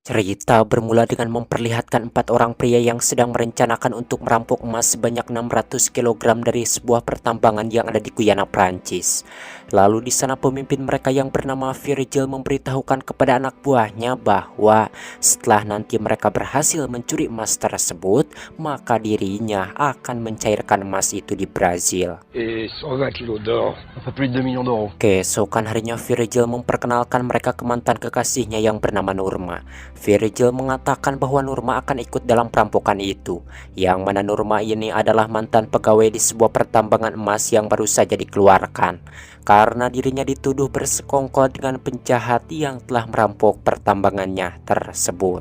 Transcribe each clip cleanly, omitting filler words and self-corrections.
Cerita bermula dengan memperlihatkan empat orang pria yang sedang merencanakan untuk merampok emas sebanyak 600 kg dari sebuah pertambangan yang ada di Guyana, Prancis. Lalu di sana pemimpin mereka yang bernama Virgil memberitahukan kepada anak buahnya bahwa setelah nanti mereka berhasil mencuri emas tersebut, maka dirinya akan mencairkan emas itu di Brazil. Et 120 kilos d'or, un peu plus de 2 millions d'euros. Keesokan harinya Virgil memperkenalkan mereka ke mantan kekasihnya yang bernama Norma. Virgil mengatakan bahwa Norma akan ikut dalam perampokan itu, yang mana Norma ini adalah mantan pegawai di sebuah pertambangan emas yang baru saja dikeluarkan, karena dirinya dituduh bersekongkol dengan penjahat yang telah merampok pertambangannya tersebut.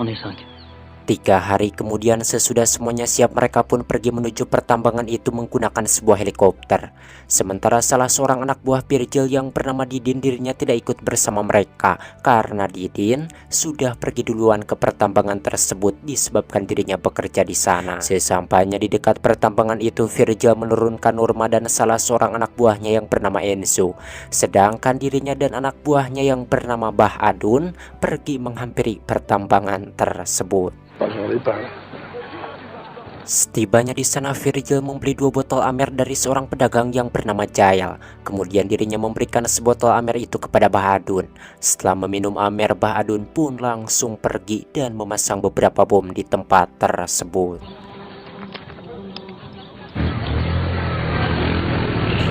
On est 5. 3 hari kemudian sesudah semuanya siap, mereka pun pergi menuju pertambangan itu menggunakan sebuah helikopter. Sementara salah seorang anak buah Virgil yang bernama Didin dirinya tidak ikut bersama mereka karena Didin sudah pergi duluan ke pertambangan tersebut disebabkan dirinya bekerja di sana. Sesampainya di dekat pertambangan itu, Virgil menurunkan Norma dan salah seorang anak buahnya yang bernama Enzo. Sedangkan dirinya dan anak buahnya yang bernama Bah Adun pergi menghampiri pertambangan tersebut. Setibanya di sana, Virgil membeli 2 botol Amer dari seorang pedagang yang bernama Jael. Kemudian dirinya memberikan sebotol Amer itu kepada Bahadun. Setelah meminum Amer, Bahadun pun langsung pergi dan memasang beberapa bom di tempat tersebut.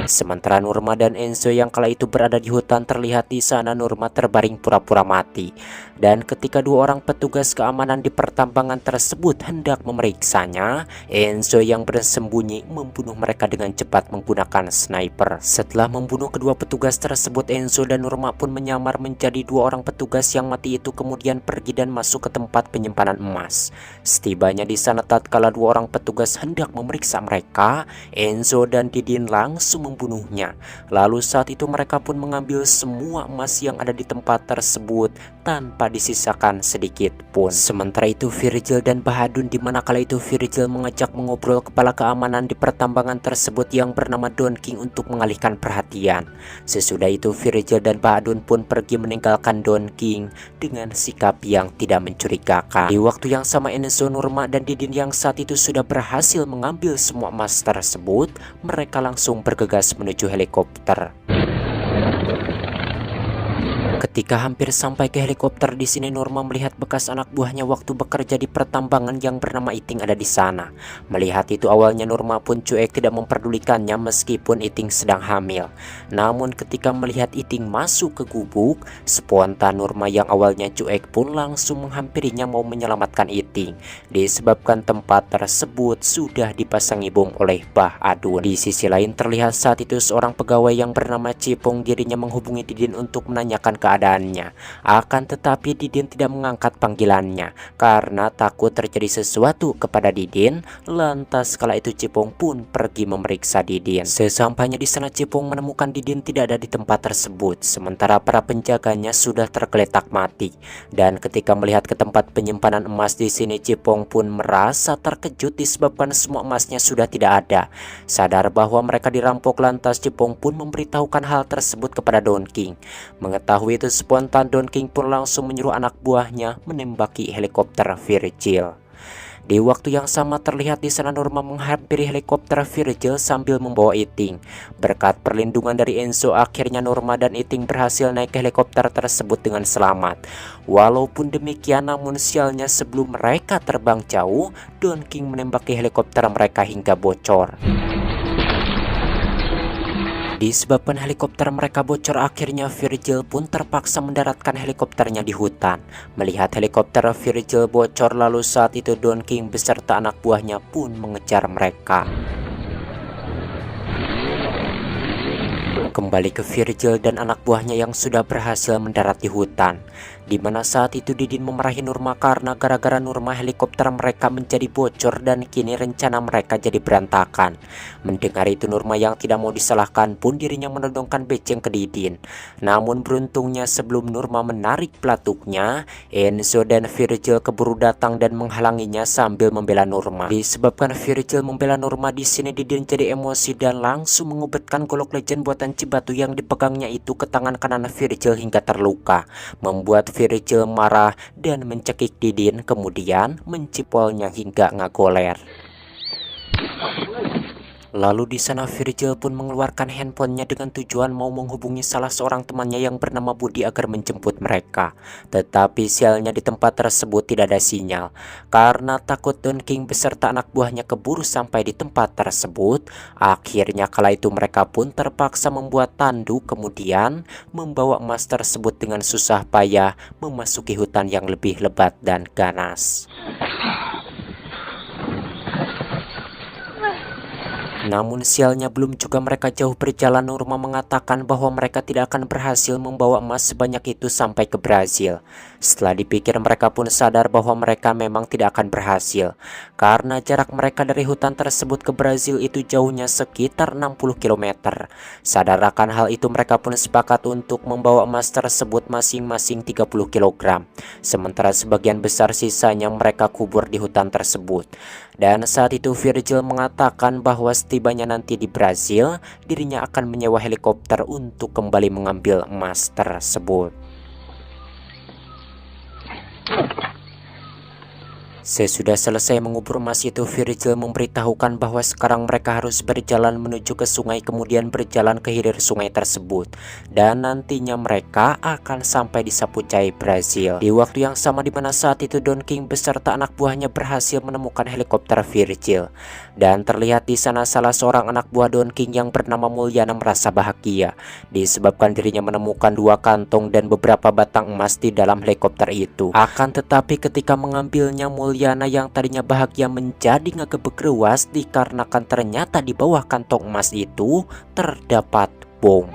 Sementara Norma dan Enzo yang kala itu berada di hutan, terlihat di sana Norma terbaring pura-pura mati. Dan ketika 2 orang petugas keamanan di pertambangan tersebut hendak memeriksanya, Enzo yang bersembunyi membunuh mereka dengan cepat menggunakan sniper. Setelah membunuh kedua petugas tersebut, Enzo dan Norma pun menyamar menjadi 2 orang petugas yang mati itu, kemudian pergi dan masuk ke tempat penyimpanan emas. Setibanya di sana, tatkala 2 orang petugas hendak memeriksa mereka, Enzo dan Didin langsung membunuhnya. Lalu saat itu mereka pun mengambil semua emas yang ada di tempat tersebut tanpa disisakan sedikit pun. Sementara itu Virgil dan Bahadun, di mana kala itu Virgil mengajak mengobrol kepala keamanan di pertambangan tersebut yang bernama Don King untuk mengalihkan perhatian. Sesudah itu Virgil dan Bahadun pun pergi meninggalkan Don King dengan sikap yang tidak mencurigakan. Di waktu yang sama, Enzo, Norma dan Didin yang saat itu sudah berhasil mengambil semua emas tersebut, mereka langsung bergegas menuju helikopter. Ketika hampir sampai ke helikopter, di sini Norma melihat bekas anak buahnya waktu bekerja di pertambangan yang bernama Iting ada di sana. Melihat itu awalnya Norma pun cuek, tidak memperdulikannya meskipun Iting sedang hamil. Namun ketika melihat Iting masuk ke gubuk, spontan Norma yang awalnya cuek pun langsung menghampirinya mau menyelamatkan Iting, disebabkan tempat tersebut sudah dipasangi bom oleh Bah Adun. Di sisi lain terlihat saat itu seorang pegawai yang bernama Cipong, dirinya menghubungi Didin untuk menanyakan keadaannya. Akan tetapi Didin tidak mengangkat panggilannya karena takut terjadi sesuatu kepada Didin. Lantas kala itu Cipong pun pergi memeriksa Didin. Sesampainya di sana, Cipong menemukan Didin tidak ada di tempat tersebut, sementara para penjaganya sudah tergeletak mati. Dan ketika melihat ke tempat penyimpanan emas di sini, Cipong pun merasa terkejut disebabkan semua emasnya sudah tidak ada. Sadar bahwa mereka dirampok, lantas Cipong pun memberitahukan hal tersebut kepada Don King. Mengetahui itu spontan Don King pun langsung menyuruh anak buahnya menembaki helikopter Virgil. Di waktu yang sama terlihat di sana Norma menghampiri helikopter Virgil sambil membawa Iting. Berkat perlindungan dari Enzo, akhirnya Norma dan Iting berhasil naik ke helikopter tersebut dengan selamat. Walaupun demikian, namun sialnya sebelum mereka terbang jauh, Don King menembaki helikopter mereka hingga bocor. Disebabkan helikopter mereka bocor, akhirnya Virgil pun terpaksa mendaratkan helikopternya di hutan. Melihat helikopter Virgil bocor, lalu saat itu Don King beserta anak buahnya pun mengejar mereka. Kembali ke Virgil dan anak buahnya yang sudah berhasil mendarat di hutan, di mana saat itu Didin memarahi Norma karena gara-gara Norma helikopter mereka menjadi bocor dan kini rencana mereka jadi berantakan. Mendengar itu Norma yang tidak mau disalahkan pun dirinya menodongkan beceng ke Didin. Namun beruntungnya sebelum Norma menarik pelatuknya, Enzo dan Virgil keburu datang dan menghalanginya sambil membela Norma. Disebabkan Virgil membela Norma, di sini Didin jadi emosi dan langsung menguberkan golok legend buatan cibatu yang dipegangnya itu ke tangan kanan Virgil hingga terluka, membuat Virgil marah dan mencekik Didin, kemudian mencipolinya hingga ngagoler. Lalu di sana Virgil pun mengeluarkan handphonenya dengan tujuan mau menghubungi salah seorang temannya yang bernama Budi agar menjemput mereka. Tetapi sialnya di tempat tersebut tidak ada sinyal. Karena takut Don King beserta anak buahnya keburu sampai di tempat tersebut, akhirnya kala itu mereka pun terpaksa membuat tandu, kemudian membawa emas tersebut dengan susah payah memasuki hutan yang lebih lebat dan ganas. Namun sialnya belum juga mereka jauh berjalan, Norma mengatakan bahwa mereka tidak akan berhasil membawa emas sebanyak itu sampai ke Brazil. Setelah dipikir mereka pun sadar bahwa mereka memang tidak akan berhasil, karena jarak mereka dari hutan tersebut ke Brazil itu jauhnya sekitar 60 km. Sadar akan hal itu mereka pun sepakat untuk membawa emas tersebut masing-masing 30 kg. Sementara sebagian besar sisanya mereka kubur di hutan tersebut. Dan saat itu Virgil mengatakan bahwa setibanya nanti di Brazil, dirinya akan menyewa helikopter untuk kembali mengambil emas tersebut. Sesudah selesai mengubur emas itu, Virgil memberitahukan bahwa sekarang mereka harus berjalan menuju ke sungai, kemudian berjalan ke hilir sungai tersebut, dan nantinya mereka akan sampai di Sapucaí, Brazil. Di waktu yang sama di mana saat itu Don King beserta anak buahnya berhasil menemukan helikopter Virgil, dan terlihat di sana salah seorang anak buah Don King yang bernama Mulyana merasa bahagia disebabkan dirinya menemukan 2 kantong dan beberapa batang emas di dalam helikopter itu. Akan tetapi ketika mengambilnya, Mulyana yang tadinya bahagia menjadi ngegebegrewas dikarenakan ternyata di bawah kantong emas itu terdapat bom.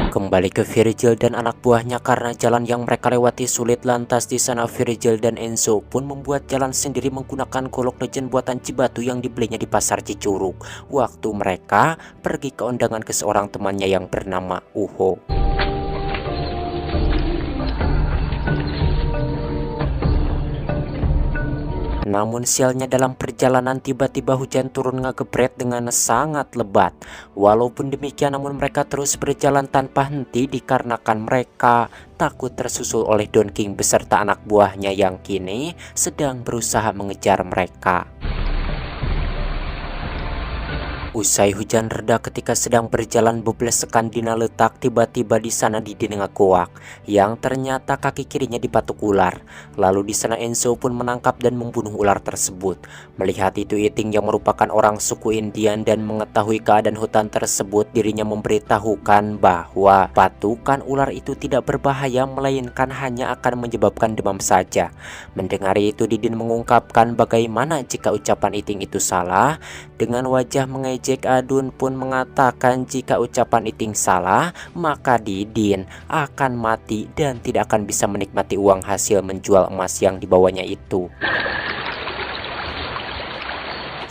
Kembali ke Virgil dan anak buahnya karena jalan yang mereka lewati sulit, lantas di sana Virgil dan Enzo pun membuat jalan sendiri menggunakan golok legend buatan Cibatu yang dibelinya di pasar Cicurug waktu mereka pergi ke undangan ke seorang temannya yang bernama Uho. Namun sialnya dalam perjalanan tiba-tiba hujan turun ngegebret dengan sangat lebat. Walaupun demikian namun mereka terus berjalan tanpa henti dikarenakan mereka takut tersusul oleh Don King beserta anak buahnya yang kini sedang berusaha mengejar mereka. Usai hujan reda, ketika sedang berjalan beblesekan dina letak, tiba-tiba di sana Didin ngagoak yang ternyata kaki kirinya dipatuk ular. Lalu di sana Enzo pun menangkap dan membunuh ular tersebut. Melihat itu Iting yang merupakan orang suku Indian dan mengetahui keadaan hutan tersebut, dirinya memberitahukan bahwa patukan ular itu tidak berbahaya melainkan hanya akan menyebabkan demam saja. Mendengar itu Didin mengungkapkan bagaimana jika ucapan Iting itu salah. Dengan wajah mengejek, Adun pun mengatakan jika ucapan Iting salah, maka Didin akan mati dan tidak akan bisa menikmati uang hasil menjual emas yang dibawanya itu.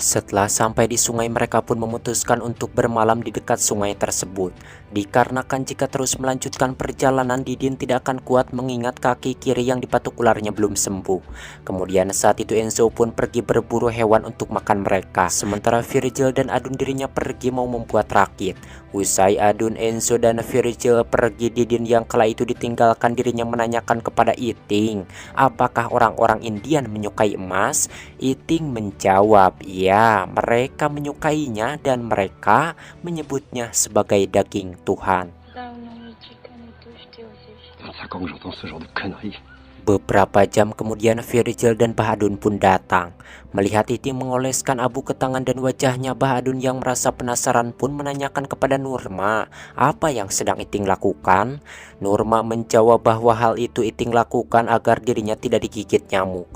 Setelah sampai di sungai, mereka pun memutuskan untuk bermalam di dekat sungai tersebut. Dikarenakan jika terus melanjutkan perjalanan, Didin tidak akan kuat mengingat kaki kiri yang dipatuk ularnya belum sembuh. Kemudian saat itu Enzo pun pergi berburu hewan untuk makan mereka. Sementara Virgil dan Adun dirinya pergi mau membuat rakit. Usai Adun, Enzo dan Virgil pergi, Didin yang kala itu ditinggalkan dirinya menanyakan kepada Iting, apakah orang-orang Indian menyukai emas? Iting menjawab, ya, mereka menyukainya dan mereka menyebutnya sebagai daging Tuhan. Beberapa jam kemudian Virgil dan Bahadun pun datang. Melihat Iting mengoleskan abu ke tangan dan wajahnya, Bahadun yang merasa penasaran pun menanyakan kepada Nurma apa yang sedang Iting lakukan. Nurma menjawab bahwa hal itu Iting lakukan agar dirinya tidak digigit nyamuk.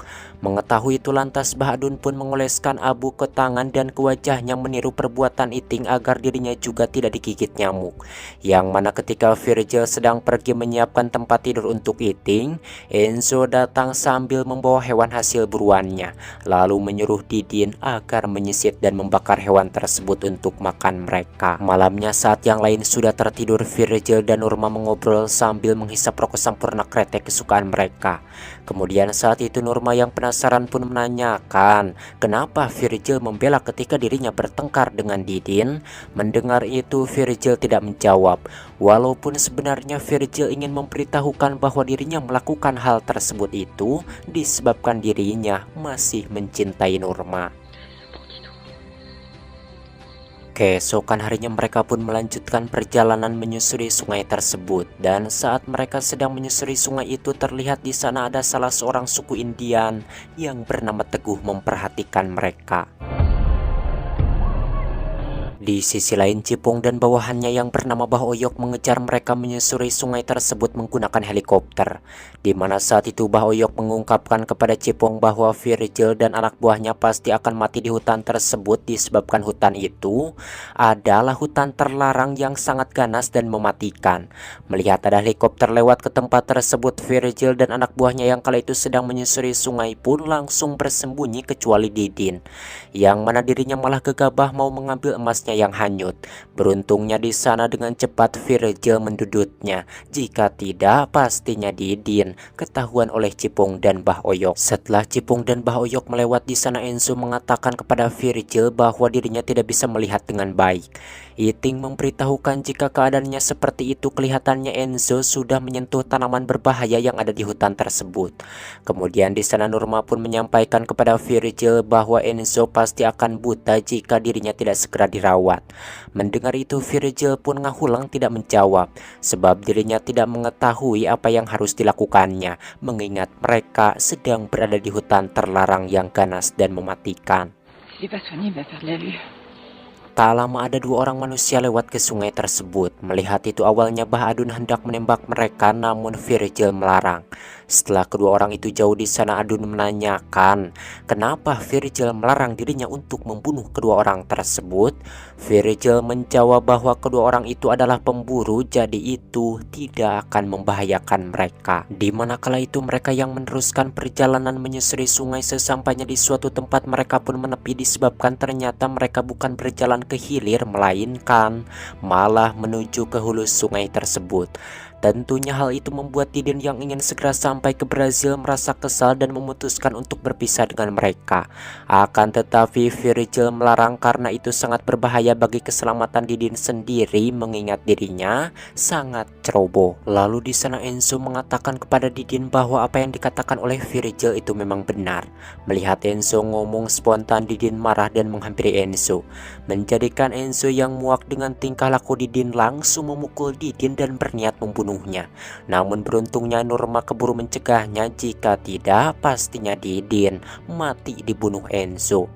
Mengetahui itu lantas Bahadun pun mengoleskan abu ke tangan dan ke wajahnya meniru perbuatan Iting agar dirinya juga tidak digigit nyamuk. Yang mana ketika Virgil sedang pergi menyiapkan tempat tidur untuk Iting, Enzo datang sambil membawa hewan hasil buruannya, lalu menyuruh Didin agar menyisit dan membakar hewan tersebut untuk makan mereka. Malamnya saat yang lain sudah tertidur, Virgil dan Nurma mengobrol sambil menghisap rokok sampurna kretek kesukaan mereka. Kemudian saat itu Nurma yang penasaran penasaran pun menanyakan kenapa Virgil membela ketika dirinya bertengkar dengan Didin. Mendengar itu Virgil tidak menjawab, walaupun sebenarnya Virgil ingin memberitahukan bahwa dirinya melakukan hal tersebut itu disebabkan dirinya masih mencintai Norma. Keesokan harinya mereka pun melanjutkan perjalanan menyusuri sungai tersebut, dan saat mereka sedang menyusuri sungai itu terlihat di sana ada salah seorang suku Indian yang bernama Teguh memperhatikan mereka. Di sisi lain Cipong dan bawahannya yang bernama Bah Oyok mengejar mereka menyusuri sungai tersebut menggunakan helikopter, di mana saat itu Bah Oyok mengungkapkan kepada Cipong bahwa Virgil dan anak buahnya pasti akan mati di hutan tersebut disebabkan hutan itu adalah hutan terlarang yang sangat ganas dan mematikan. Melihat ada helikopter lewat ke tempat tersebut, Virgil dan anak buahnya yang kala itu sedang menyusuri sungai pun langsung bersembunyi kecuali Didin, yang mana dirinya malah gegabah mau mengambil emasnya yang hanyut. Beruntungnya di sana dengan cepat Virgil mendudutnya. Jika tidak, pastinya Didin ketahuan oleh Cipong dan Bah Oyok. Setelah Cipong dan Bah Oyok melewat di sana, Enzo mengatakan kepada Virgil bahwa dirinya tidak bisa melihat dengan baik. Iting memberitahukan jika keadaannya seperti itu kelihatannya Enzo sudah menyentuh tanaman berbahaya yang ada di hutan tersebut. Kemudian di sana Norma pun menyampaikan kepada Virgil bahwa Enzo pasti akan buta jika dirinya tidak segera dirawat. Mendengar itu Virgil pun ngahulang tidak menjawab, sebab dirinya tidak mengetahui apa yang harus dilakukannya, mengingat mereka sedang berada di hutan terlarang yang ganas dan mematikan. Tak lama ada dua orang manusia lewat ke sungai tersebut. Melihat itu awalnya Bah Adun hendak menembak mereka, namun Virgil melarang. Setelah kedua orang itu jauh di sana, Adun menanyakan kenapa Virgil melarang dirinya untuk membunuh kedua orang tersebut. Virgil menjawab bahwa kedua orang itu adalah pemburu, jadi itu tidak akan membahayakan mereka. Di mana kala itu mereka yang meneruskan perjalanan menyusuri sungai. Sesampainya di suatu tempat mereka pun menepi disebabkan ternyata mereka bukan berjalan ke hilir, melainkan malah menuju ke hulu sungai tersebut. Tentunya hal itu membuat Didin yang ingin segera sampai ke Brazil merasa kesal dan memutuskan untuk berpisah dengan mereka. Akan tetapi Virgil melarang karena itu sangat berbahaya bagi keselamatan Didin sendiri, mengingat dirinya sangat ceroboh. Lalu di sana Enzo mengatakan kepada Didin bahwa apa yang dikatakan oleh Virgil itu memang benar. Melihat Enzo ngomong spontan, Didin marah dan menghampiri Enzo, menjadikan Enzo yang muak dengan tingkah laku Didin langsung memukul Didin dan berniat membunuhnya. Namun beruntungnya Norma keburu mencegahnya, jika tidak pastinya Didin mati dibunuh Enzo.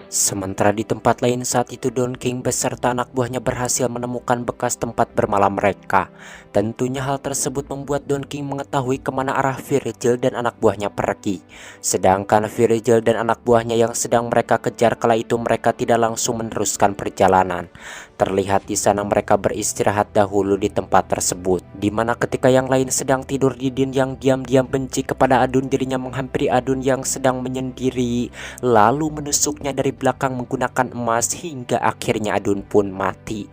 Sementara di tempat lain saat itu Don King beserta anak buahnya berhasil menemukan bekas tempat bermalam mereka. Tentunya hal tersebut membuat Don King mengetahui kemana arah Virgil dan anak buahnya pergi. Sedangkan Virgil dan anak buahnya yang sedang mereka kejar kala itu mereka tidak langsung meneruskan perjalanan. Terlihat di sana mereka beristirahat dahulu di tempat tersebut. Di mana ketika yang lain sedang tidur, Didin yang diam-diam benci kepada Adun dirinya menghampiri Adun yang sedang menyendiri, lalu menusuknya dari belakang menggunakan emas hingga akhirnya Adun pun mati.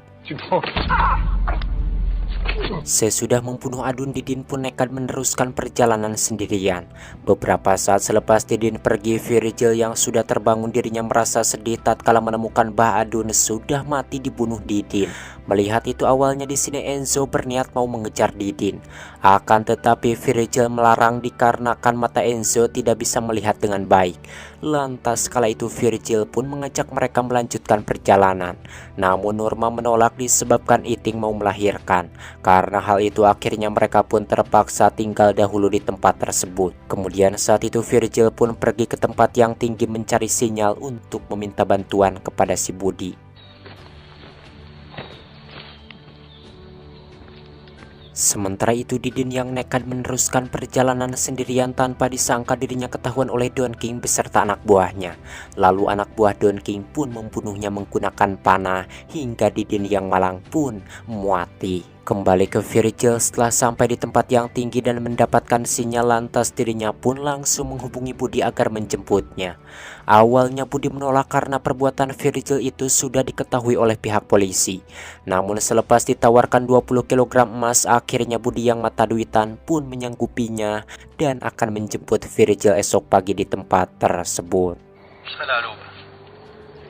Sesudah membunuh Adun, Didin pun nekat meneruskan perjalanan sendirian. Beberapa saat selepas Didin pergi, Virgil yang sudah terbangun dirinya merasa sedih tatkala menemukan Bah Adun sudah mati dibunuh Didin. Melihat itu awalnya di sini Enzo berniat mau mengejar Didin. Akan tetapi Virgil melarang dikarenakan mata Enzo tidak bisa melihat dengan baik. Lantas kala itu Virgil pun mengajak mereka melanjutkan perjalanan. Namun Norma menolak disebabkan Iting mau melahirkan. Karena hal itu akhirnya mereka pun terpaksa tinggal dahulu di tempat tersebut. Kemudian saat itu Virgil pun pergi ke tempat yang tinggi mencari sinyal untuk meminta bantuan kepada si Budi. Sementara itu Didin yang nekat meneruskan perjalanan sendirian tanpa disangka dirinya ketahuan oleh Don King beserta anak buahnya. Lalu anak buah Don King pun membunuhnya menggunakan panah hingga Didin yang malang pun mati. Kembali ke Virgil setelah sampai di tempat yang tinggi dan mendapatkan sinyal, lantas dirinya pun langsung menghubungi Budi agar menjemputnya. Awalnya Budi menolak karena perbuatan Virgil itu sudah diketahui oleh pihak polisi. Namun selepas ditawarkan 20 kg emas, akhirnya Budi yang mata duitan pun menyanggupinya dan akan menjemput Virgil esok pagi di tempat tersebut.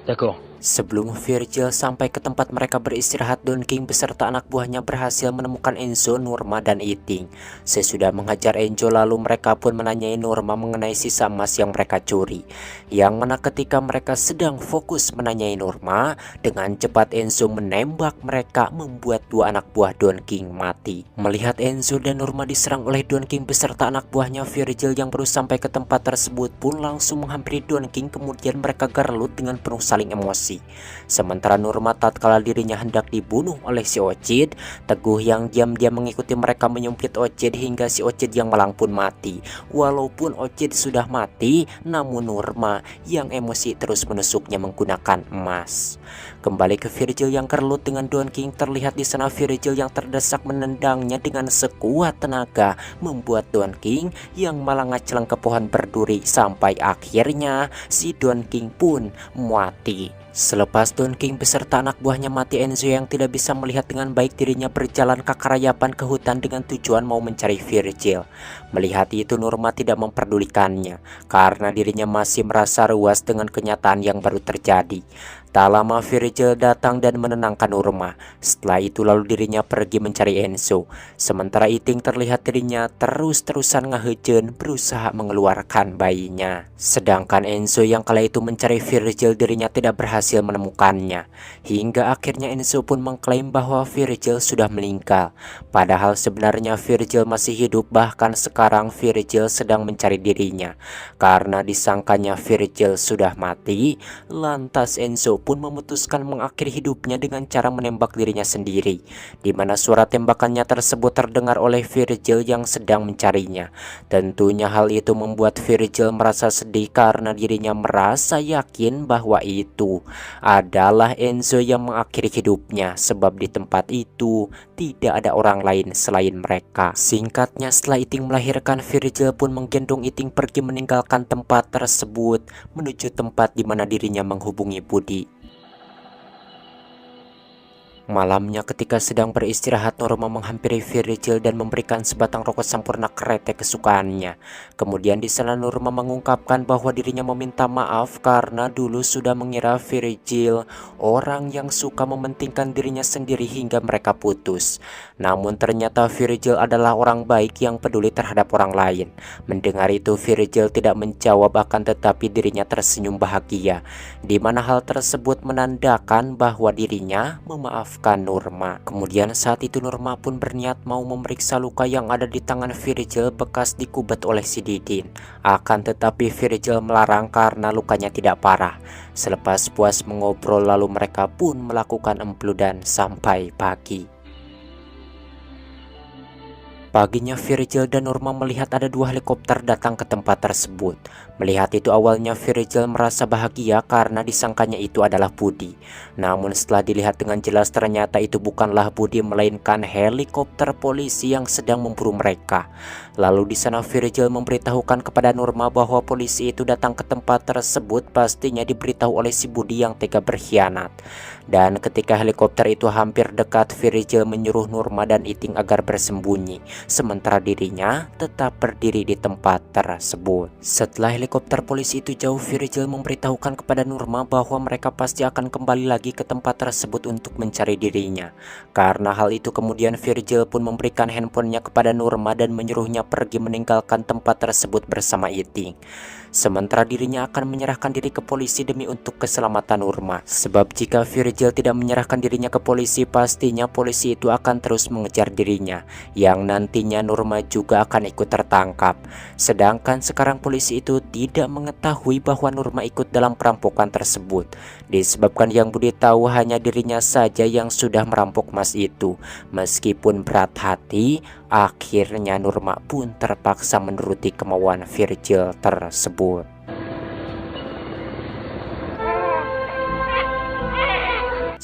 D'accord. Sebelum Virgil sampai ke tempat mereka beristirahat, Don King beserta anak buahnya berhasil menemukan Enzo, Norma, dan Iting. Sesudah menghajar Enzo, lalu mereka pun menanyai Norma mengenai sisa emas yang mereka curi. Yang mana ketika mereka sedang fokus menanyai Norma, dengan cepat Enzo menembak mereka, membuat dua anak buah Don King mati. Melihat Enzo dan Norma diserang oleh Don King beserta anak buahnya, Virgil yang baru sampai ke tempat tersebut pun langsung menghampiri Don King, kemudian mereka gelut dengan penuh saling emosi. Sementara Norma tatkala dirinya hendak dibunuh oleh si Ocid, Teguh yang diam-diam mengikuti mereka menyumpit Ocid hingga si Ocid yang malang pun mati. Walaupun Ocid sudah mati, namun Norma yang emosi terus menusuknya menggunakan emas. Kembali ke Virgil yang kerelut dengan Don King, terlihat di sana Virgil yang terdesak menendangnya dengan sekuat tenaga, membuat Don King yang malah ngacleng ke pohon berduri sampai akhirnya si Don King pun mati. Selepas Don King beserta anak buahnya mati, Enzo yang tidak bisa melihat dengan baik dirinya berjalan kekerayapan ke hutan dengan tujuan mau mencari Virgil. Melihat itu Norma tidak memperdulikannya karena dirinya masih merasa ruas dengan kenyataan yang baru terjadi. Tak lama Virgil datang dan menenangkan Norma. Setelah itu lalu dirinya pergi mencari Enzo. Sementara Iting terlihat dirinya terus-terusan ngehejen berusaha mengeluarkan bayinya. Sedangkan Enzo yang kala itu mencari Virgil, dirinya tidak berhasil menemukannya. Hingga akhirnya Enzo pun mengklaim bahwa Virgil sudah meninggal. Padahal sebenarnya Virgil masih hidup, bahkan sekarang Virgil sedang mencari dirinya. Karena disangkanya Virgil sudah mati, lantas Enzo pun memutuskan mengakhiri hidupnya dengan cara menembak dirinya sendiri, di mana suara tembakannya tersebut terdengar oleh Virgil yang sedang mencarinya. Tentunya hal itu membuat Virgil merasa sedih karena dirinya merasa yakin bahwa itu adalah Enzo yang mengakhiri hidupnya, sebab di tempat itu tidak ada orang lain selain mereka. Singkatnya, setelah Iting melahirkan, Virgil pun menggendong Iting pergi meninggalkan tempat tersebut menuju tempat di mana dirinya menghubungi Budi. Malamnya ketika sedang beristirahat, Norma menghampiri Virgil dan memberikan sebatang rokok sempurna kretek kesukaannya. Kemudian di sana Norma mengungkapkan bahwa dirinya meminta maaf karena dulu sudah mengira Virgil orang yang suka mementingkan dirinya sendiri hingga mereka putus. Namun ternyata Virgil adalah orang baik yang peduli terhadap orang lain. Mendengar itu Virgil tidak menjawab, akan tetapi dirinya tersenyum bahagia, di mana hal tersebut menandakan bahwa dirinya memaafkan Norma. Kemudian saat itu Norma pun berniat mau memeriksa luka yang ada di tangan Virgil bekas dikubet oleh si Didin. Akan tetapi Virgil melarang karena lukanya tidak parah. Selepas puas mengobrol lalu mereka pun melakukan empludan sampai pagi. Paginya Virgil dan Norma melihat ada dua helikopter datang ke tempat tersebut. Melihat itu awalnya Virgil merasa bahagia karena disangkanya itu adalah Budi. Namun setelah dilihat dengan jelas ternyata itu bukanlah Budi melainkan helikopter polisi yang sedang memburu mereka. Lalu di sana Virgil memberitahukan kepada Norma bahwa polisi itu datang ke tempat tersebut pastinya diberitahu oleh si Budi yang tega berkhianat. Dan ketika helikopter itu hampir dekat, Virgil menyuruh Norma dan Iting agar bersembunyi, sementara dirinya tetap berdiri di tempat tersebut. Setelah helikopter polisi itu jauh, Virgil memberitahukan kepada Norma bahwa mereka pasti akan kembali lagi ke tempat tersebut untuk mencari dirinya. Karena hal itu kemudian Virgil pun memberikan handphonenya kepada Norma dan menyuruhnya pergi meninggalkan tempat tersebut bersama Iting. Sementara dirinya akan menyerahkan diri ke polisi demi untuk keselamatan Norma. Sebab jika Virgil tidak menyerahkan dirinya ke polisi, pastinya polisi itu akan terus mengejar dirinya, yang nantinya Norma juga akan ikut tertangkap. Sedangkan sekarang polisi itu tidak mengetahui bahwa Norma ikut dalam perampokan tersebut. Disebabkan yang Budi tahu hanya dirinya saja yang sudah merampok emas itu. Meskipun berat hati, akhirnya Norma pun terpaksa menuruti kemauan Virgil tersebut.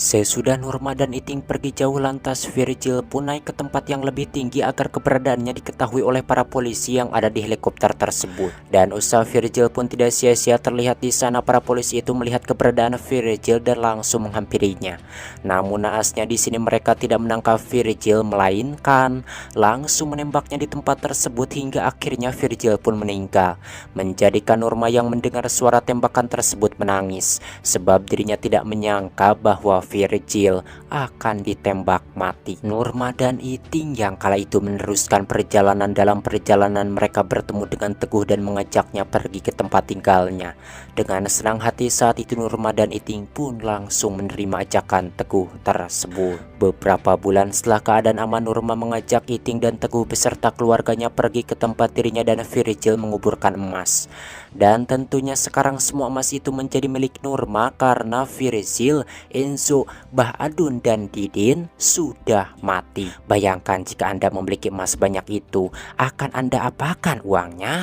Sesudah Nurma dan Iting pergi jauh, lantas Virgil pun naik ke tempat yang lebih tinggi agar keberadaannya diketahui oleh para polisi yang ada di helikopter tersebut. Dan usaha Virgil pun tidak sia-sia, terlihat di sana para polisi itu melihat keberadaan Virgil dan langsung menghampirinya. Namun naasnya di sini mereka tidak menangkap Virgil, melainkan langsung menembaknya di tempat tersebut hingga akhirnya Virgil pun meninggal. Menjadikan Nurma yang mendengar suara tembakan tersebut menangis, sebab dirinya tidak menyangka bahwa Virgil akan ditembak mati. Nurma dan Iting yang kala itu meneruskan perjalanan. Dalam perjalanan mereka bertemu dengan Teguh dan mengajaknya pergi ke tempat tinggalnya. Dengan senang hati saat itu Nurma dan Iting pun langsung menerima ajakan Teguh tersebut. Beberapa bulan setelah keadaan aman, Nurma mengajak Iting dan Teguh beserta keluarganya pergi ke tempat dirinya dan Virgil menguburkan emas. Dan tentunya sekarang semua emas itu menjadi milik Nurma karena Virgil, Enzo, Bah Adun dan Didin sudah mati. Bayangkan jika Anda memiliki emas banyak itu, akan Anda apakan uangnya?